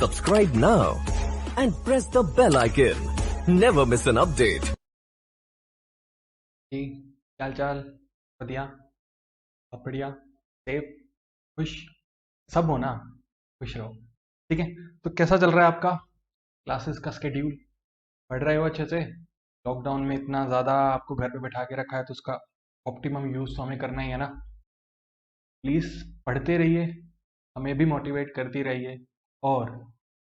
Subscribe now and press the bell icon. Never miss an update. जी क्या चाल बढ़िया सब बढ़िया सेफ खुश सब हो ना, खुश रहो। ठीक है, तो कैसा चल रहा है आपका क्लासेस का स्केड्यूल? पढ़ रहे हो अच्छे से? लॉकडाउन में इतना ज़्यादा आपको घर पे बैठा के रखा है तो उसका ऑप्टिमम यूज़ तो हमें करना ही है ना। प्लीज़ पढ़ते रहिए, हमें भी मोटिवेट करती रहिए और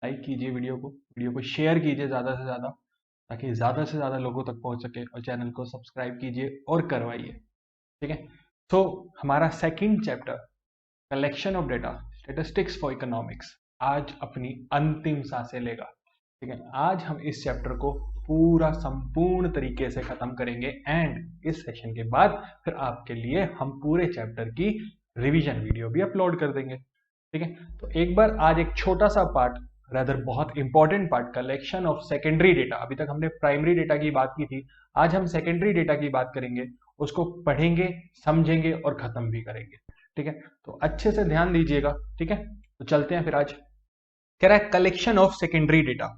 लाइक कीजिए वीडियो को शेयर कीजिए ज़्यादा से ज़्यादा, ताकि ज़्यादा से ज़्यादा लोगों तक पहुंच सके, और चैनल को सब्सक्राइब कीजिए और करवाइए। ठीक है, तो हमारा second chapter collection of data statistics for economics आज अपनी अंतिम सांसें लेगा। ठीक है, आज हम इस चैप्टर को पूरा संपूर्ण तरीके से खत्म करेंगे एंड इस सेशन के बाद फिर आपके लिए हम पूरे चैप्टर की रिवीजन वीडियो भी अपलोड कर देंगे। ठीक है, तो एक बार आज एक छोटा सा पार्ट, रादर बहुत important part, collection of secondary data. अभी तक हमने प्राइमरी डेटा की बात की थी, आज हम सेकेंडरी डेटा की बात करेंगे, उसको पढ़ेंगे, समझेंगे और खत्म भी करेंगे। ठीक है, तो अच्छे से ध्यान दीजिएगा। ठीक है, तो चलते हैं फिर। आज कह रहा है कलेक्शन ऑफ सेकेंडरी डेटा।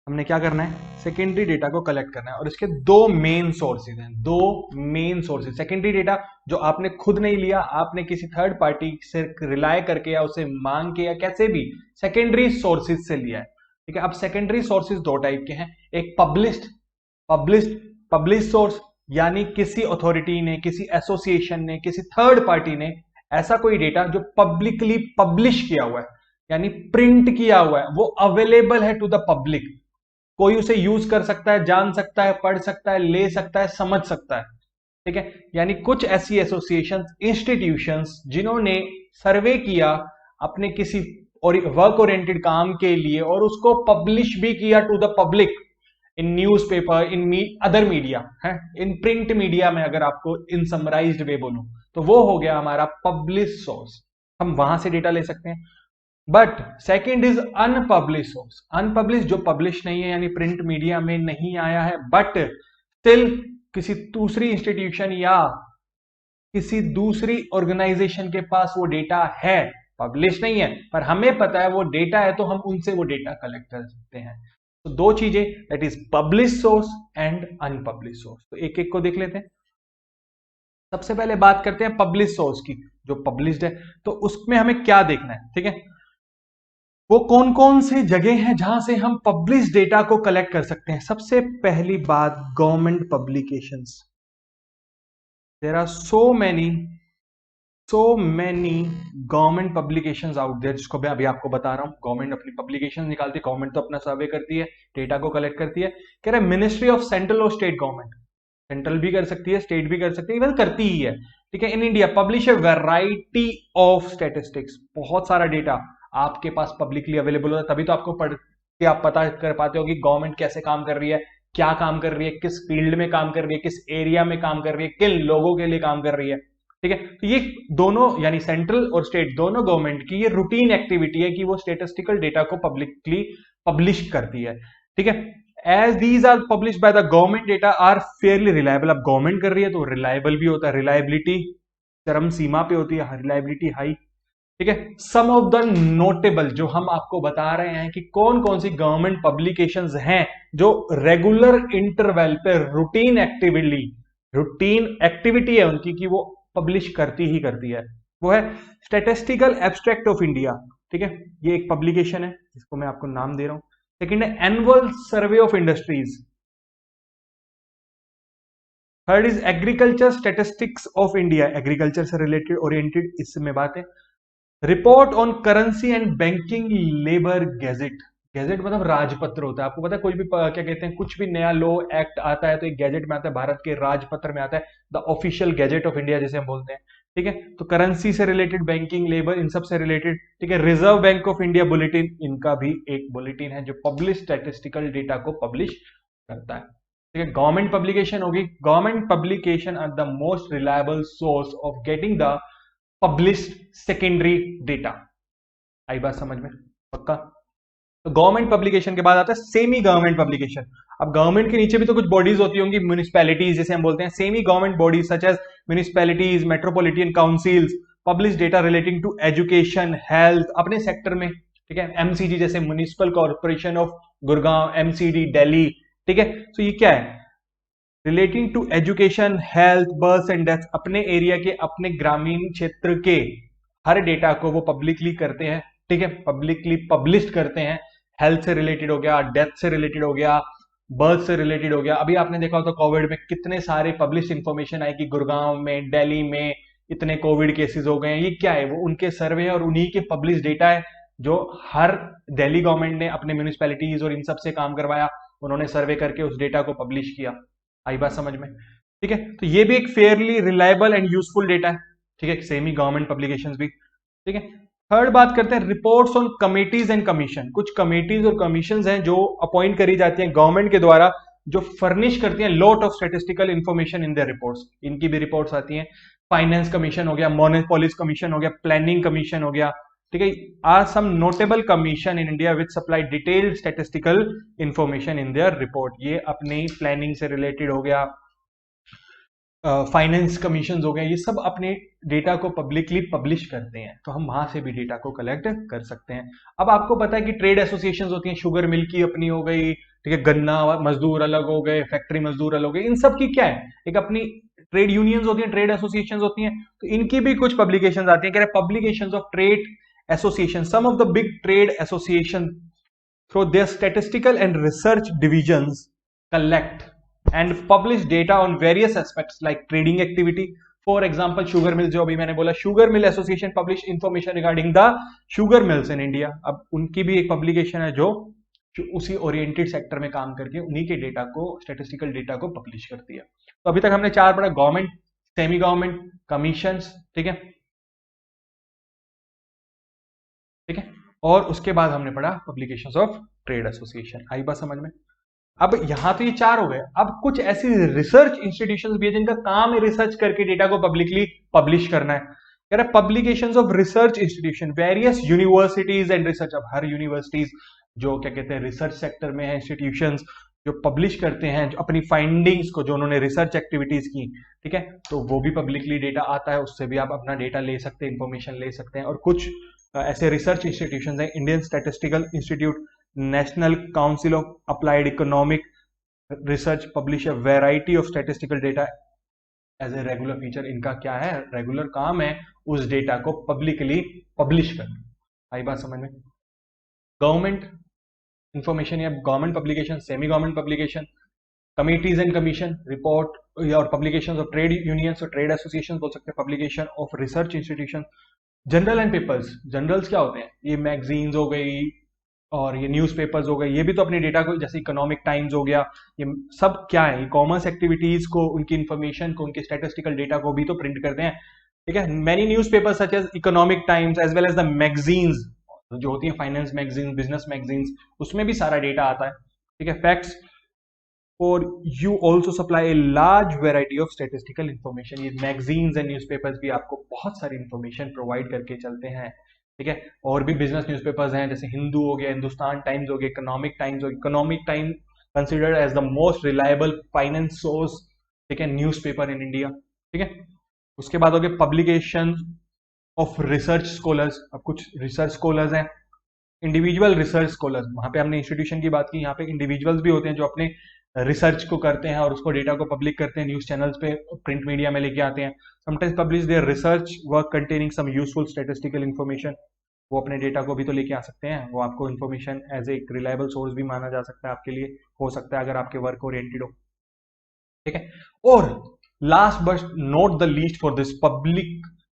हमने क्या करना है? सेकेंडरी डेटा को कलेक्ट करना है और इसके दो मेन सोर्सेज हैं। दो मेन सोर्सेज सेकेंडरी डेटा जो आपने खुद नहीं लिया, आपने किसी थर्ड पार्टी से रिलाय करके या उसे मांग के या कैसे भी सेकेंडरी सोर्सेज से लिया है। ठीक है, अब सेकेंडरी सोर्सेज दो टाइप के हैं, एक पब्लिश सोर्स, यानी किसी अथॉरिटी ने, किसी एसोसिएशन ने, किसी थर्ड पार्टी ने ऐसा कोई डेटा जो पब्लिकली पब्लिश किया हुआ है, यानी प्रिंट किया हुआ है, वो अवेलेबल है टू द पब्लिक। कोई उसे यूज कर सकता है, जान सकता है, पढ़ सकता है, ले सकता है, समझ सकता है। ठीक है, यानी कुछ ऐसी एसोसिएशंस, इंस्टीट्यूशंस जिन्होंने सर्वे किया अपने किसी वर्क ओरिएंटेड काम के लिए और उसको पब्लिश भी किया to the public in newspaper, in other media है, इन प्रिंट मीडिया में, अगर आपको इन समराइज्ड वे बोलूं तो वो हो गया हमारा पब्लिश सोर्स। हम वहां से डेटा ले सकते हैं। But second is unpublish source. Unpublish जो पब्लिश नहीं है, यानी प्रिंट मीडिया में नहीं आया है, बट स्टिल किसी दूसरी इंस्टीट्यूशन या किसी दूसरी ऑर्गेनाइजेशन के पास वो डेटा है, पब्लिश नहीं है पर हमें पता है वो डेटा है, तो हम उनसे वो डेटा कलेक्ट कर सकते हैं। तो दो चीजें, that is publish source and unpublish source. तो एक एक को देख लेते हैं। सबसे पहले बात करते हैं पब्लिश सोर्स की, जो पब्लिश्ड है। तो उसमें हमें क्या देखना है? ठीक है, वो कौन कौन से जगह हैं जहां से हम पब्लिश डेटा को कलेक्ट कर सकते हैं। सबसे पहली बात, government publications. There are so many government publications out there, जिसको मैं अभी आपको बता रहा हूं। गवर्नमेंट अपनी पब्लिकेशन निकालती है, गवर्नमेंट तो अपना सर्वे करती है, डेटा को कलेक्ट करती है। कह रहे मिनिस्ट्री ऑफ सेंट्रल और स्टेट गवर्नमेंट, सेंट्रल भी कर सकती है, स्टेट भी कर सकती है, इवन करती ही है। ठीक है, in India publish A variety of statistics. बहुत सारा डेटा आपके पास पब्लिकली अवेलेबल होता है, तभी तो आपको पढ़ के आप पता कर पाते हो कि गवर्नमेंट कैसे काम कर रही है, क्या काम कर रही है, किस फील्ड में काम कर रही है, किस एरिया में काम कर रही है, किन लोगों के लिए काम कर रही है। ठीक है, तो ये दोनों, यानी सेंट्रल और स्टेट दोनों गवर्नमेंट की ये रूटीन एक्टिविटी है कि वो स्टेटिस्टिकल डेटा को पब्लिकली पब्लिश करती है। ठीक है, as these are publish by the government, data are fairly reliable. अब गवर्नमेंट कर रही है तो रिलायबल भी होता है, रिलायबिलिटी चरम सीमा पे होती है, रिलायबिलिटी हाई। ठीक है, सम ऑफ द नोटेबल, जो हम आपको बता रहे हैं कि कौन कौन सी गवर्नमेंट पब्लिकेशंस हैं जो रेगुलर इंटरवल पे रूटीन एक्टिविटी है उनकी कि वो पब्लिश करती ही करती है, वो है स्टैटिस्टिकल एब्स्ट्रैक्ट ऑफ इंडिया। ठीक है, ये एक पब्लिकेशन है जिसको मैं आपको नाम दे रहा हूं। सेकेंड है annual survey of industries. Third is agriculture statistics of India, agriculture से रिलेटेड ओरिएंटेड इसमें बात है। Report on currency and banking labour gadget. Gadget मतलब राजपत्र होता है, आपको पता है कोई भी क्या कहते हैं, कुछ भी नया लॉ एक्ट आता है तो एक गैजेट में आता है, भारत के राजपत्र में आता है, the official gazette of India जिसे हम बोलते हैं। ठीक है, तो करेंसी से रिलेटेड, बैंकिंग, लेबर, इन सब से रिलेटेड। ठीक है, reserve bank of India bulletin, इनका भी एक बुलेटिन है जो पब्लिश स्टैटिस्टिकल डेटा को पब्लिश करता है। ठीक है, गवर्नमेंट पब्लिकेशन होगी। Government publication are the most reliable source of getting the published secondary data. आई बात समझ में? पक्का? तो गवर्नमेंट पब्लिकेशन के बाद आता है सेमी गवर्नमेंट पब्लिकेशन। अब गवर्नमेंट के नीचे भी तो कुछ बॉडीज होती होंगी, म्युनिसिपैलिटीज जिसे हम बोलते हैं। Semi government bodies such as municipalities, metropolitan councils publish data relating to education, health, अपने सेक्टर में। ठीक है, एमसीजी जैसे municipal corporation of Gurgaon, MCD Delhi, ठीक है। तो ये क्या है, relating to education, health, birth and death, अपने एरिया के, अपने ग्रामीण क्षेत्र के हर डेटा को वो पब्लिकली करते हैं, ठीक है, पब्लिकली पब्लिश करते हैं। हेल्थ से रिलेटेड हो गया, डेथ से रिलेटेड हो गया, बर्थ से रिलेटेड हो गया। अभी आपने देखा हो तो कोविड में कितने सारे पब्लिश इंफॉर्मेशन आई कि गुड़गांव में, दिल्ली में इतने कोविड केसेस हो गए हैं। ये क्या है, वो उनके सर्वे और उन्हीं के पब्लिश डेटा है जो हर दिल्ली गवर्नमेंट ने अपने म्यूनिसपैलिटीज और इन सब से काम करवाया, उन्होंने सर्वे करके उस डेटा को पब्लिश किया। आई बात समझ में, ठीक है। तो ये भी एक Fairlie reliable and useful data है, ठीक है, सेमी गवर्नमेंट पब्लिकेशंस भी, ठीक है। थर्ड बात करते हैं reports on committees and commission. कुछ कमिटीज और कमीशंस हैं जो अपॉइंट करी जाती हैं गवर्नमेंट के द्वारा, जो फर्निश करती हैं lot of statistical information in there reports, इनकी भी रिपोर्ट्स आती हैं। फाइनेंस कमीशन हो गया, मोनोपोलिस कमीशन हो गया, प्लानिंग कमीशन हो गया, ठीक है। Are some notable commission in India which supply detailed statistical information in their report. ये अपनी प्लानिंग से रिलेटेड हो गया, फाइनेंस कमीशन हो गए, ये सब अपने डेटा को पब्लिकली पब्लिश करते हैं, तो हम वहां से भी डेटा को कलेक्ट कर सकते हैं। अब आपको पता है कि ट्रेड एसोसिएशन होती हैं, शुगर मिल की अपनी हो गई, ठीक है, गन्ना मजदूर अलग हो गए, फैक्ट्री मजदूर अलग हो गए, इन सब की क्या है, एक अपनी ट्रेड यूनियंस होती हैं, ट्रेड एसोसिएशन होती हैं, तो इनकी भी कुछ पब्लिकेशन आती है, कह रहे publication of trade association, some of the big trade association through their statistical and research divisions collect and publish data on various aspects like trading activity. For example, sugar mills, जो अभी मैंने बोला, sugar mill association publish information regarding the sugar mills in India. अब उनकी भी एक publication है जो उसी ओरिएंटेड सेक्टर में काम करके उन्हीं के डेटा को, स्टेटिस्टिकल डेटा को पब्लिश करती है। तो अभी तक हमने चार पढ़ा, गवर्नमेंट, सेमी गवर्नमेंट, कमीशंस, ठीक है, ठीक है, और उसके बाद हमने पढ़ा पब्लिकेशंस ऑफ ट्रेड एसोसिएशन। आई बात समझ में। अब यहां तो ये चार हो गए, अब कुछ ऐसी रिसर्च इंस्टीट्यूशंस भी है जिनका काम है रिसर्च करके डेटा को पब्लिकली पब्लिश करना है। कह रहा है publications of research institution, various universities and research. अब हर यूनिवर्सिटीज जो क्या कहते हैं रिसर्च सेक्टर में है, इंस्टीट्यूशंस जो पब्लिश करते हैं जो अपनी फाइंडिंग्स को, जो उन्होंने रिसर्च एक्टिविटीज की, ठीक है, तो वो भी पब्लिकली डेटा आता है, उससे भी आप अपना डेटा ले सकते हैं, इंफॉर्मेशन ले सकते हैं। और कुछ ऐसे रिसर्च इंस्टीट्यूशंस हैं, Indian statistical institute, national council of applied economic research publish a variety of statistical data as a regular feature. इनका क्या है, रेगुलर काम है उस डेटा को पब्लिकली पब्लिश करना। आई बात समझ में। गवर्नमेंट इंफॉर्मेशन या government publication, semi government publication, committees and commission, report और पब्लिकेशन ऑफ ट्रेड यूनियंस और ट्रेड एसोसिएशन बोल सकते हैं, publication of research institution, general and papers. Generals क्या होते हैं, ये मैगजीन्स हो गई और ये न्यूज़पेपर्स हो गए, ये भी तो अपने डेटा को, जैसे इकोनॉमिक टाइम्स हो गया, ये सब क्या है, कॉमर्स एक्टिविटीज को, उनकी इंफॉर्मेशन को, उनके स्टैटिस्टिकल डेटा को भी तो प्रिंट करते हैं, ठीक है। Many newspapers such as economic times as well as the magazines जो होती है, फाइनेंस मैगजीन, बिजनेस मैगजीन्स, उसमें भी सारा डेटा आता है, ठीक है। फैक्ट्स, और you also supply a large variety of statistical information. ये मैगजीन्स एंड न्यूज़पेपर्स भी आपको बहुत सारी इंफॉर्मेशन प्रोवाइड करके चलते हैं, ठीक है। और भी बिजनेस न्यूज़पेपर्स हैं, जैसे हिंदू हो गया, हिंदुस्तान टाइम्स हो गया, इकोनॉमिक टाइम्स हो गया, economic time considered as the most reliable finance source, ठीक है, न्यूज़पेपर इन इंडिया, ठीक है। उसके बाद हो गया पब्लिकेशन ऑफ रिसर्च स्कॉलर्स। अब कुछ रिसर्च स्कॉलर्स हैं, इंडिविजुअल रिसर्च स्कॉलर्स, वहां पे हमने इंस्टीट्यूशन की बात की, यहाँ पे इंडिविजुअल्स भी होते हैं जो अपने रिसर्च को करते हैं और उसको डेटा को पब्लिक करते हैं, न्यूज चैनल्स पे, प्रिंट मीडिया में लेके आते हैं। Sometimes publish their research work containing some useful statistical information. वो अपने डेटा को भी तो लेके आ सकते हैं, वो आपको information as a reliable source भी माना जा सकता है, आपके लिए हो सकता है अगर आपके वर्क ओरिएंटेड हो, ठीक है। और last but not the least for this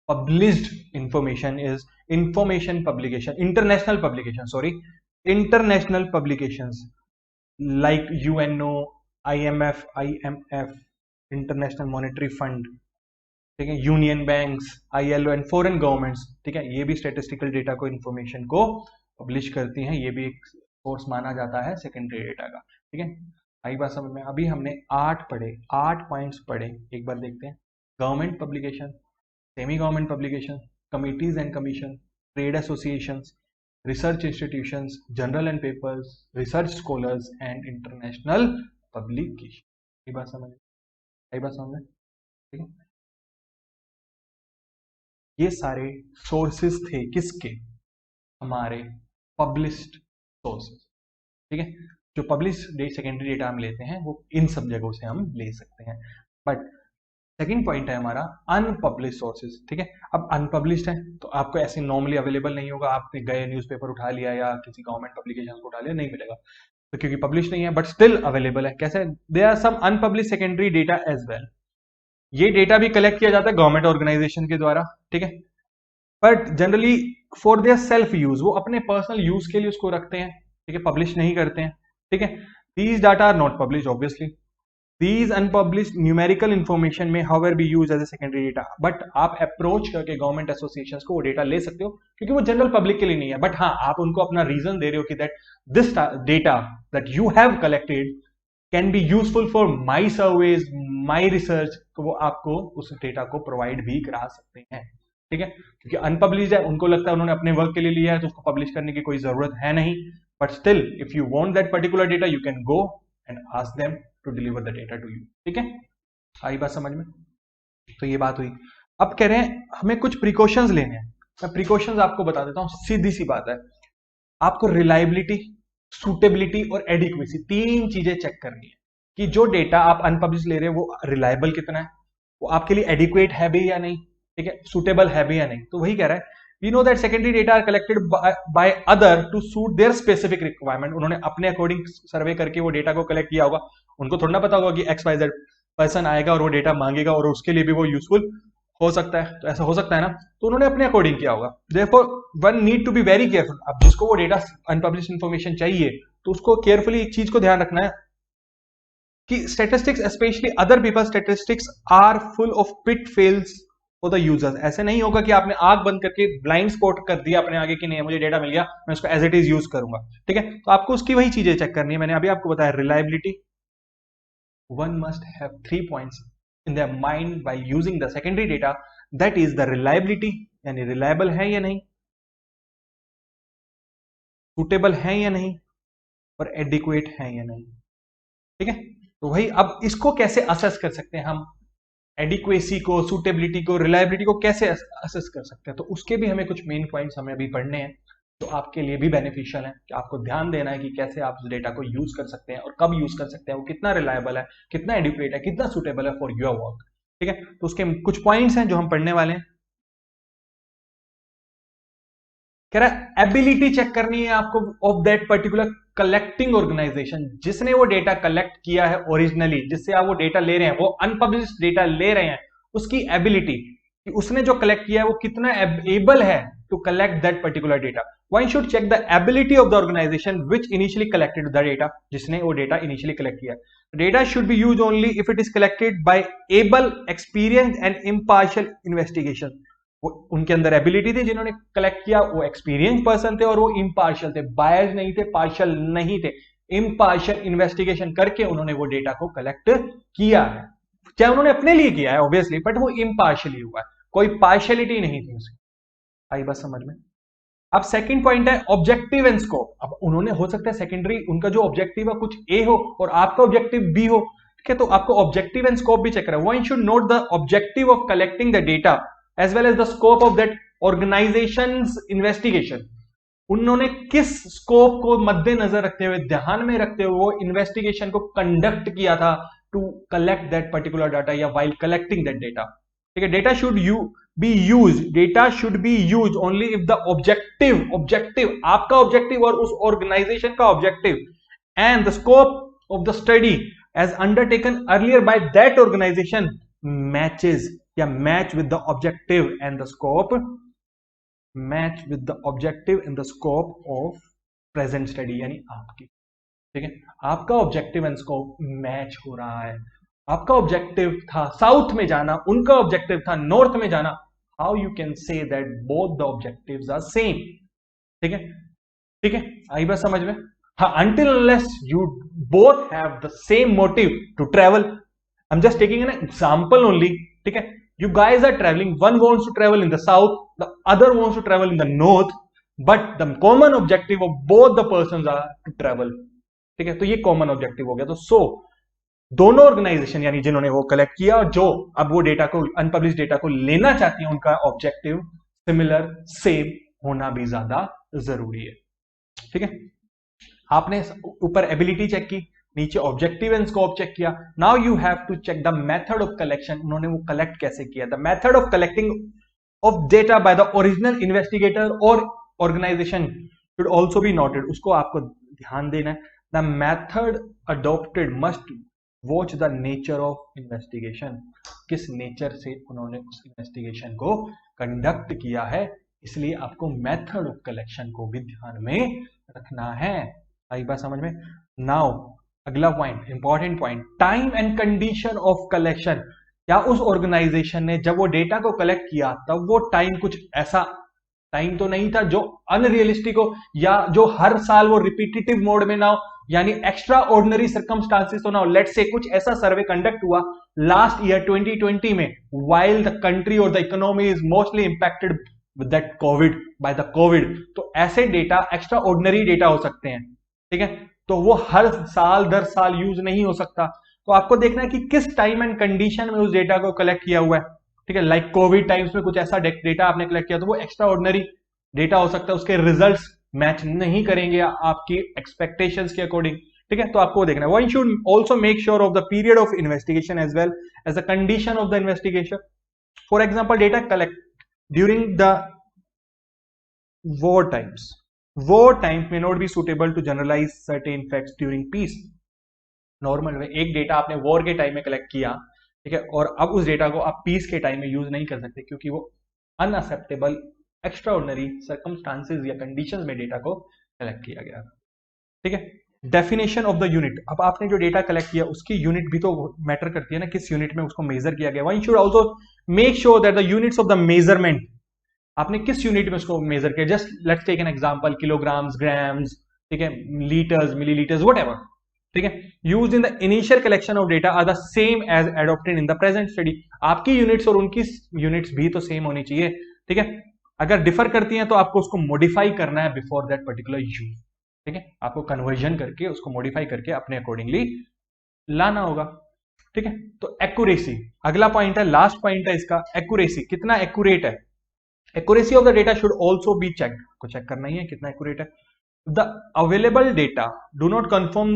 published information is information publication, international publication, sorry, international publications like UNO, IMF, international monetary fund, ठीक है, union banks, ILO and foreign governments, ठीक है, ये भी स्टैटिस्टिकल डेटा को, information को publish करती हैं, ये भी एक सोर्स माना जाता है सेकेंडरी डेटा का, ठीक है। आई बात समझ में। अभी हमने 8 पढ़े, 8 पॉइंट्स पढ़े, एक बार देखते हैं। Government publication, semi government publication, committees and commission, trade associations, research institutions, journal and papers, research scholars and international publication। ये बात समझ, ये बात समझ, ठीक है। ये सारे सोर्सेस थे किसके, हमारे पब्लिश्ड सोर्सेज, ठीक है। जो पब्लिश्ड सेकेंडरी डेटा हम लेते हैं वो इन सब जगहों से हम ले सकते हैं। बट सेकंड पॉइंट है हमारा अनपब्लिश्ड सोर्सेज, ठीक है। अब अनपब्लिश्ड है तो आपको ऐसे नॉर्मली अवेलेबल नहीं होगा, आपने गए न्यूज़पेपर उठा लिया या किसी गवर्नमेंट पब्लिकेशन को उठा लिया, नहीं मिलेगा, तो क्योंकि पब्लिश नहीं है, बट स्टिल अवेलेबल है। कैसे? There are some unpublished secondary data as well. ये डेटा भी कलेक्ट किया जाता है गवर्नमेंट ऑर्गेनाइजेशन के द्वारा, ठीक है, but generally for their self use, वो अपने पर्सनल यूज के लिए उसको रखते हैं, ठीक है, पब्लिश नहीं करते हैं, ठीक है। These data are not publish obviously. These unpublished numerical information may however be used as a secondary data, but आप अप्रोच करके गवर्नमेंट एसोसिएशंस को वो डेटा ले सकते हो क्योंकि वो जनरल पब्लिक के लिए नहीं है, बट हाँ आप उनको अपना रीजन दे रहे हो कि that this data that you have collected can be useful for my surveys, my research, तो वो आपको उस डेटा को प्रोवाइड भी करा सकते हैं, ठीक है। क्योंकि अनपब्लिश्ड है, उनको लगता है उन्होंने अपने वर्क के लिए लिया है तो उसको पब्लिश करने की कोई जरूरत है नहीं, but still if you want that particular data you can go and ask them to deliver the data to you, ठीक है। आई बात समझ में? तो ये बात हुई। अब कह रहे हैं हमें कुछ प्रिकॉशंस लेने हैं। मैं प्रिकॉशंस आपको बता देता हूं, सीधी सी बात है, आपको रिलायबिलिटी, सूटेबिलिटी और एडिक्वेसी, तीन चीजें चेक करनी है कि जो डेटा आप अनपब्लिश ले रहे हो वो रिलायबल कितना है, वो आपके लिए एडिक्वेट है भी या नहीं, ठीक है, सूटेबल है भी या नहीं। तो वही कह रहा है, we know that secondary data are collected by other to suit their specific requirement। उन्होंने अपने अकॉर्डिंग सर्वे करके वो डेटा को कलेक्ट किया होगा, उनको थोड़ा ना पता होगा कि XYZ पर्सन आएगा और वो डेटा मांगेगा और उसके लिए भी वो यूजफुल हो सकता है, तो ऐसा हो सकता है ना, तो उन्होंने अपने अकॉर्डिंग किया होगा। therefore one need to be very careful। अब जिसको वो डेटा अनपब्लिश्ड इंफॉर्मेशन चाहिए तो उसको केयरफुली एक चीज को ध्यान रखना है कि statistics specially other people statistics are full of pitfalls for the users. ऐसे नहीं होगा कि आपने आंख बंद करके ब्लाइंड स्पॉट कर दिया अपने आगे कि नहीं मुझे डेटा मिल गया मैं उसको एज इट इज यूज करूंगा, ठीक है। तो आपको उसकी वही चीजें चेक करनी है, मैंने अभी आपको बताया reliability. One must have 3 points in their mind while using the secondary data, that is the reliability, यानी रिलायबल है या नहीं, सूटेबल है या नहीं, और एडिक्वेट है या नहीं, ठीक है। तो वही अब इसको कैसे असेस कर सकते हैं हम, एडिक्वेसी को, सूटेबिलिटी को, रिलायबिलिटी को कैसे असेस कर सकते हैं, तो उसके भी हमें कुछ मेन पॉइंट्स हमें अभी पढ़ने हैं तो आपके लिए भी बेनिफिशियल है कि आपको ध्यान देना है कि कैसे आप उस डेटा को यूज कर सकते हैं और कब यूज कर सकते हैं, वो कितना रिलायबल है, कितना एडिक्वेट है, कितना सूटेबल है फॉर योर वर्क, ठीक है। तो उसके कुछ पॉइंट्स हैं जो हम पढ़ने वाले हैं। कह रहा है एबिलिटी चेक करनी है आपको of that particular collecting organisation, जिसने वो डेटा कलेक्ट किया है ओरिजिनली, जिससे आप वो डेटा ले रहे हैं, वो अनपब्लिश्ड डेटा ले रहे हैं, उसकी एबिलिटी कि उसने जो कलेक्ट किया है वो कितना एबल है to collect that particular data. One should check the ability of the organisation which initially collected the data, जिसने वो डेटा इनिशियली कलेक्ट किया। Data should be use only if it is collected by able, experience and impartial investigation. वो उनके अंदर ability थी, जिन्होंने collect किया वो एक्सपीरियंस पर्सन थे और वो इम्पार्शियल थे, बायस नहीं थे, पार्शियल नहीं थे, इम्पार्शियल इन्वेस्टिगेशन करके उन्होंने वो डेटा को कलेक्ट किया है, चाहे उन्होंने अपने लिए किया है ऑब्वियसली, बट वो इम्पार्शियली हुआ है, कोई पार्शियलिटी नहीं थी उसकी। आई बात समझ में? अब सेकंड पॉइंट है ऑब्जेक्टिव एंड स्कोप। अब उन्होंने हो सकता है सेकेंडरी उनका जो ऑब्जेक्टिव है कुछ ए हो और आपका ऑब्जेक्टिव बी हो, ठीक है, तो आपको ऑब्जेक्टिव एंड स्कोप भी चेक करना है। One should note the objective of collecting the data as well as the scope of that organization's investigation। उन्होंने किस स्कोप को मद्देनजर रखते हुए, ध्यान में रखते हुए वो इन्वेस्टिगेशन को कंडक्ट किया था to collect that particular data या while collecting that data, ठीक है। Data should be use only if the objective आपका ऑब्जेक्टिव और उस ऑर्गेनाइजेशन का objective and the scope of the study as undertaken earlier by that organisation matches या match with the objective and the scope, match with the objective and the scope of present study, यानी आपकी, ठीक है, आपका objective and scope match हो रहा है। आपका ऑब्जेक्टिव था साउथ में जाना, उनका ऑब्जेक्टिव था नॉर्थ में जाना, how you can say that both the objectives are same, ठीक है, ठीक है, आई बात समझ में? हाँ, until unless you both have the same motive to travel, I'm just taking an example only, ठीक है। You guys are traveling, one wants to travel in the south, the other wants to travel in the north, but the common objective of both the persons are to travel, ठीक है, तो ये common objective हो गया। तो दोनों organisation यानी जिन्होंने वो कलेक्ट किया और जो अब वो डेटा को, अनपब्लिश्ड डेटा को लेना चाहती है, उनका ऑब्जेक्टिव सिमिलर, सेम होना भी ज्यादा जरूरी है। ठीक है, आपने ऊपर एबिलिटी चेक की, नीचे ऑब्जेक्टिव एंड स्कोप चेक किया. Now you have to check the method of collection. उन्होंने वो कलेक्ट कैसे किया. The method of collecting of data by the original investigator और organisation should also be noted. उसको आपको ध्यान देना है. The method adopted must watch the nature of investigation. किस नेचर से उन्होंने उस इन्वेस्टिगेशन को कंडक्ट किया है, इसलिए आपको मेथड ऑफ कलेक्शन को भी ध्यान में रखना है. आई बात समझ में. नाउ अगला point, important point, time and condition of collection. क्या उस ऑर्गेनाइजेशन ने जब वो डेटा को कलेक्ट किया तब वो टाइम कुछ ऐसा टाइम तो नहीं था जो अनरियलिस्टिक हो, या जो हर साल वो रिपीटेटिव मोड में ना हो, यानी एक्स्ट्रा ऑर्डिनरी सर्कमस्टांसेस तो ना हो. लेट्स से कुछ ऐसा सर्वे कंडक्ट हुआ लास्ट ईयर 2020 में, while the country or the economy is mostly impacted with that COVID, by the COVID. तो ऐसे डेटा एक्स्ट्रा ऑर्डिनरी डेटा हो सकते हैं. ठीक है, तो वो हर साल दर साल यूज नहीं हो सकता. तो आपको देखना है कि किस टाइम एंड कंडीशन में उस डेटा को कलेक्ट किया हुआ है. ठीक है, लाइक कोविड टाइम्स में कुछ ऐसा डेटा आपने कलेक्ट किया तो वो एक्स्ट्रा ऑर्डिनरी डेटा हो सकता है, उसके रिजल्ट्स मैच नहीं करेंगे आपकी एक्सपेक्टेशंस के अकॉर्डिंग. ठीक है, तो आपको देखना है. One should also make sure of the period of investigation as well as the condition of the investigation. For example, data collect during the war times. War times may not be suitable to generalize certain facts during peace. Normal में एक data आपने war के time में collect किया, ठीक है, और अब उस डेटा को आप पीस के टाइम में यूज नहीं कर सकते क्योंकि वो अनअक्सेप्टेबल एक्स्ट्रा ऑर्डिनरी सर्कमस्टांसेस या कंडीशंस में डेटा को कलेक्ट किया गया. ठीक है, डेफिनेशन ऑफ द यूनिट. अब आपने जो डेटा कलेक्ट किया उसकी यूनिट भी तो मैटर करती है ना, किस यूनिट में उसको मेजर किया गया. One should also make sure that the units of the measurement, आपने किस यूनिट में उसको मेजर किया. Just let's take an example, kilograms, grams, ठीक है, लीटर्स, मिलीलीटर्स, व्हाटएवर. ठीक है, used in the initial collection of data are the same as adopted in the present study. आपकी यूनिट्स और उनकी यूनिट्स भी तो सेम होनी चाहिए. ठीक है, अगर डिफर करती हैं तो आपको उसको मॉडिफाई करना है बिफोर दैट पर्टिकुलर यूज. ठीक है, आपको कन्वर्जन करके उसको मॉडिफाई करके अपने अकॉर्डिंगली लाना होगा. ठीक है, तो एक्यूरेसी अगला पॉइंट है, लास्ट पॉइंट है इसका. एक्यूरेसी, कितना एक्यूरेट है. Accuracy of the data should also be checked. को चेक करना ही है कितना accurate है. The available data do not conform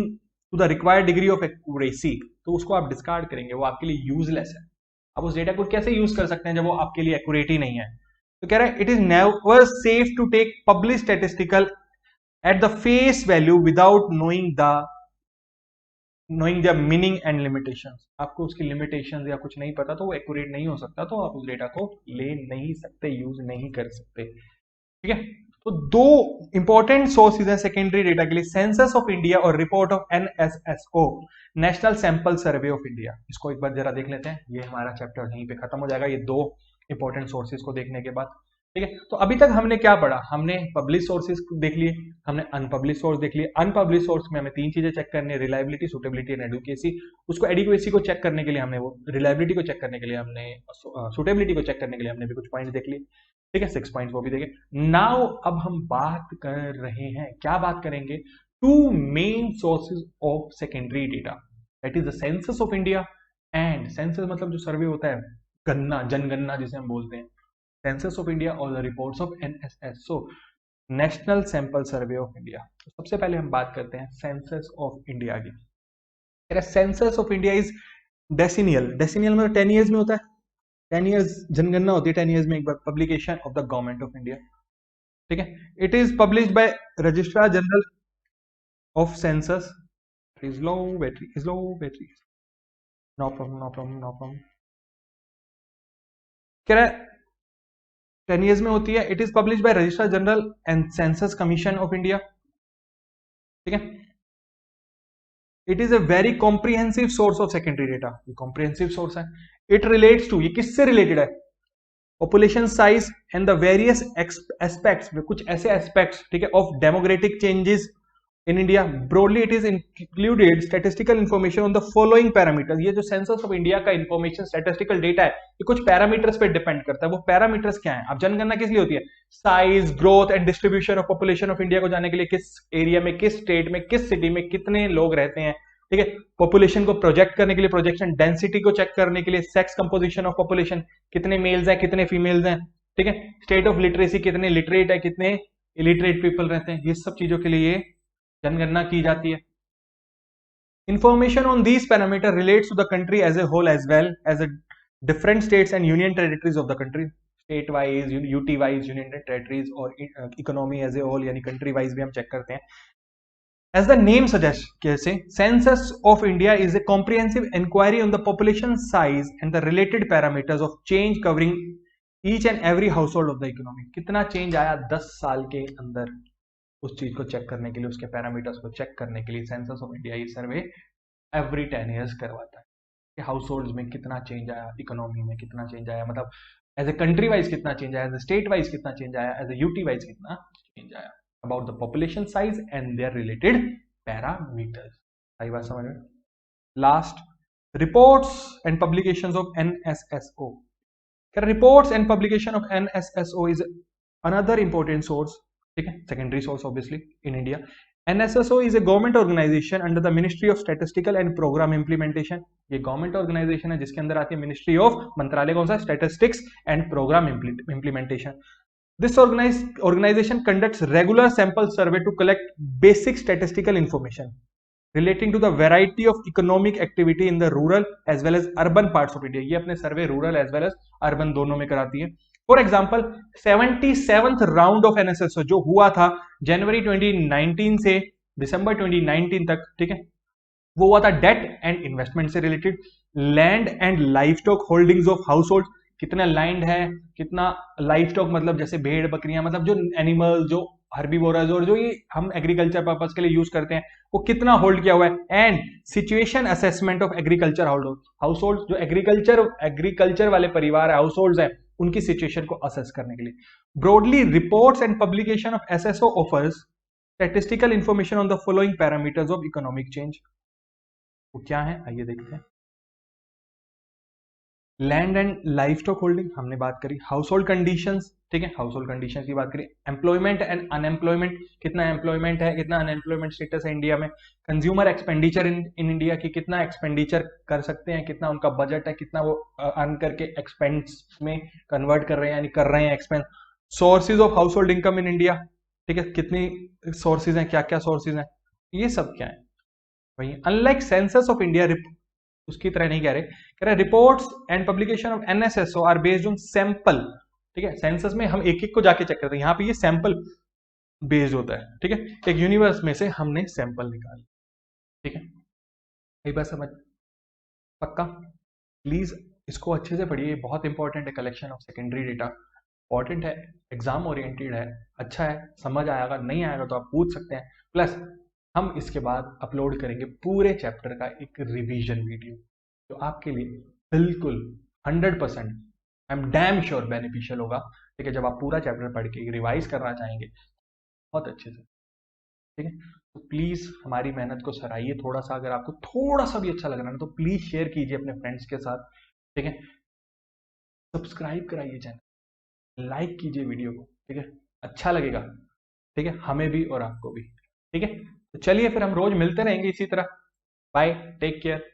to the required degree of accuracy. तो उसको आप डिस्कार्ड करेंगे, वो आपके लिए यूजलेस है. आप उस डेटा को कैसे यूज कर सकते हैं जब वो आपके लिए एक्यूरेट ही नहीं है. तो कह रहा है it is never safe to take publish statistical at the face value without knowing the meaning and limitations. आपको उसकी लिमिटेशंस या कुछ नहीं पता तो वो एक्यूरेट नहीं हो सकता, तो आप उस डेटा को ले नहीं सकते, यूज नहीं कर सकते. ठीक है, तो दो इंपॉर्टेंट सोर्सेज हैं सेकेंडरी डेटा के लिए, सेंसस ऑफ इंडिया और report of NSSO, national sample survey of India. इसको एक बार जरा देख लेते हैं. ये हमारा चैप्टर यहीं पे खत्म हो जाएगा, ये दो इंपॉर्टेंट सोर्सेज को देखने के बाद. ठीक है, तो अभी तक हमने क्या पढ़ा. हमने पब्लिश सोर्सेज देख लिए, हमने अनपब्लिश सोर्स देख लिए. अनपब्लिश सोर्स में हमें तीन चीजें चेक करनी है, रिलायबिलिटी, सुटेबिलिटी एंड एडुकेसी. उसको एडिक्वेसी को चेक करने के लिए हमने वो, रिलायबिलिटी को चेक करने के लिए हमने, सुटेबिलिटी को चेक करने के लिए हमने भी कुछ पॉइंट्स देख लिए. ठीक है, 6 पॉइंट्स वो भी देखे. नाउ अब हम बात कर रहे हैं, क्या बात करेंगे, two main sources of secondary data, that is the census of India and, census मतलब जो सर्वे होता है, गणना, जनगणना जिसे हम बोलते हैं, सेंसस ऑफ इंडिया और the reports of NSSO, national sample survey of India. तो सबसे पहले हम बात करते हैं सेंसस ऑफ इंडिया की. Census of India is decennial. Decennial मतलब 10 ईयर्स में होता है, 10 ईयर्स जनगणना होती है, 10 ईयर्स में एक बार. Publication of the government of India. ठीक है, it is published by registrar general of census. Is low battery, is low battery, no problem, no problem, no problem. कह रहा है 10 ईयर्स में होती है. It is publish by registrar general and census commission of India. ठीक है, it is a very comprehensive source of secondary data. ये comprehensive source है. इट रिलेट्स टू, ये किससे रिलेटेड है, population size and the various aspects, कुछ ऐसे aspects, ठीक है, of demographic changes in India. Broadly it is included statistical information on the following parameters. ये जो सेंसस ऑफ इंडिया का इंफॉर्मेशन स्टैटिस्टिकल डेटा है, ये कुछ पैरामीटर्स पे डिपेंड करता है. वो पैरामीटर्स क्या है. अब जनगणना किस लिए होती है, size, growth and distribution of population of India को जानने के लिए, किस एरिया में, किस स्टेट में, किस सिटी में कितने लोग रहते हैं. ठीक है, पॉपुलेशन को प्रोजेक्ट करने के लिए, प्रोजेक्शन डेंसिटी को चेक करने के लिए, सेक्स कंपोजिशन ऑफ पॉपुलेशन, कितने मेल्स हैं कितने फीमेल्स हैं. ठीक है, स्टेट ऑफ लिटरेसी, कितने लिटरेट है, कितने इलिटरेट पीपल रहते हैं, ये सब चीजों के लिए ये जनगणना की जाती है। Information on these parameters relates to the country as a whole as well as the different states and union territories of the country. State wise, UT wise, union territories और economy as a whole यानी country wise भी हम check करते हैं. As the name suggests, कैसे Census of India is a comprehensive inquiry on the population size and the related parameters of change covering each and every household of the economy. कितना change आया 10 साल के अंदर, उस चीज को चेक करने के लिए, उसके पैरामीटर्स को चेक करने के लिए सेंसस ऑफ इंडिया ये सर्वे एवरी 10 ईयर्स करवाता है कि हाउस होल्ड में कितना चेंज आया, इकोनॉमी में कितना चेंज आया, मतलब एज ए कंट्री वाइज कितना चेंज आया, एज ए स्टेट वाइज कितना चेंज आया, एज ए यूटी वाइज कितना चेंज आया, about the population size and their related parameters. सही बात समझ में? Last, reports and publications of NSSO. Reports and publication of NSSO is another important source, ठीक है, secondary source obviously in India. NSSO is a government organization under the Ministry of Statistical and Program Implementation. ये government organisation है जिसके अंदर आती है ministry of, मंत्रालय कौन सा, statistics and programme implementation. This organization conducts regular sample survey to collect basic statistical information relating to the variety of economic activity in the rural as well as urban parts of India. ये अपने survey rural as well as urban दोनों में कराती है। For example 77th round of NSSO जो हुआ था जनवरी 2019 से दिसंबर 2019 तक, ठीक है, वो हुआ था डेट एंड इन्वेस्टमेंट से related, land and live stock holdings of house hold, कितना लैंड है, कितना लाइव स्टॉक मतलब जैसे भेड़ बकरियां, मतलब जो एनिमल, जो हर्बीवोरस और जो ये हम एग्रीकल्चर पर्पस के लिए यूज करते हैं, वो कितना होल्ड किया हुआ है, and situation assessment of agriculture house hold, जो एग्रीकल्चर वाले परिवार हाउस होल्ड है उनकी सिचुएशन को असेस करने के लिए। Broadly reports and publication of SSO offers statistical information on the following parameters of economic change. वो क्या है आइए देखते हैं। Land and live stock holding हमने बात करी, हाउस होल्ड कंडीशंस, ठीक है, हाउस होल्ड कंडीशंस की बात करी, एम्प्लॉयमेंट एंड अनएम्प्लॉयमेंट, कितना एम्प्लॉयमेंट है, कितना अनएम्प्लॉयमेंट स्टेटस है इंडिया में, कंज्यूमर एक्सपेंडिचर इन इंडिया की कितना एक्सपेंडिचर कर सकते हैं, कितना उनका बजट है, कितना वो अर्न करके एक्सपेंस में कन्वर्ट कर रहे हैं यानी कर रहे हैं expense, sources of house hold income in India, ठीक है, कितनी सोर्सेज हैं, क्या क्या सोर्सेज हैं, ये सब क्या है। वही अनलाइक सेंसस ऑफ इंडिया उसकी तरह नहीं कह रहे reports and publication of NSSO are based on sample, ठीक है, सेंसस में हम एक एक को जाके चेक करते हैं, यहाँ पे ये सैंपल बेस्ड होता है, ठीक है, एक यूनिवर्स में से हमने सैंपल निकाले, ठीक है, यही बात समझ पक्का? प्लीज इसको अच्छे से पढ़िए, बहुत इंपॉर्टेंट है, collection of secondary data important है, एग्जाम ओरिएंटेड है, अच्छा है, समझ आएगा, नहीं आएगा तो आप पूछ सकते हैं, प्लस हम इसके बाद अपलोड करेंगे पूरे चैप्टर का एक रिवीजन वीडियो जो आपके लिए बिल्कुल 100% I am damn sure beneficial होगा, ठीक है, जब आप पूरा चैप्टर पढ़ के रिवाइज करना चाहेंगे बहुत अच्छे से, ठीक है, तो प्लीज हमारी मेहनत को सराहिए थोड़ा सा, अगर आपको थोड़ा सा भी अच्छा लग रहा है तो प्लीज शेयर कीजिए अपने फ्रेंड्स के साथ, ठीक है, सब्सक्राइब कराइए चैनल, लाइक कीजिए वीडियो को, ठीक है, अच्छा लगेगा, ठीक है, हमें भी और आपको भी, ठीक है, तो चलिए फिर हम रोज मिलते रहेंगे इसी तरह, बाय, टेक केयर।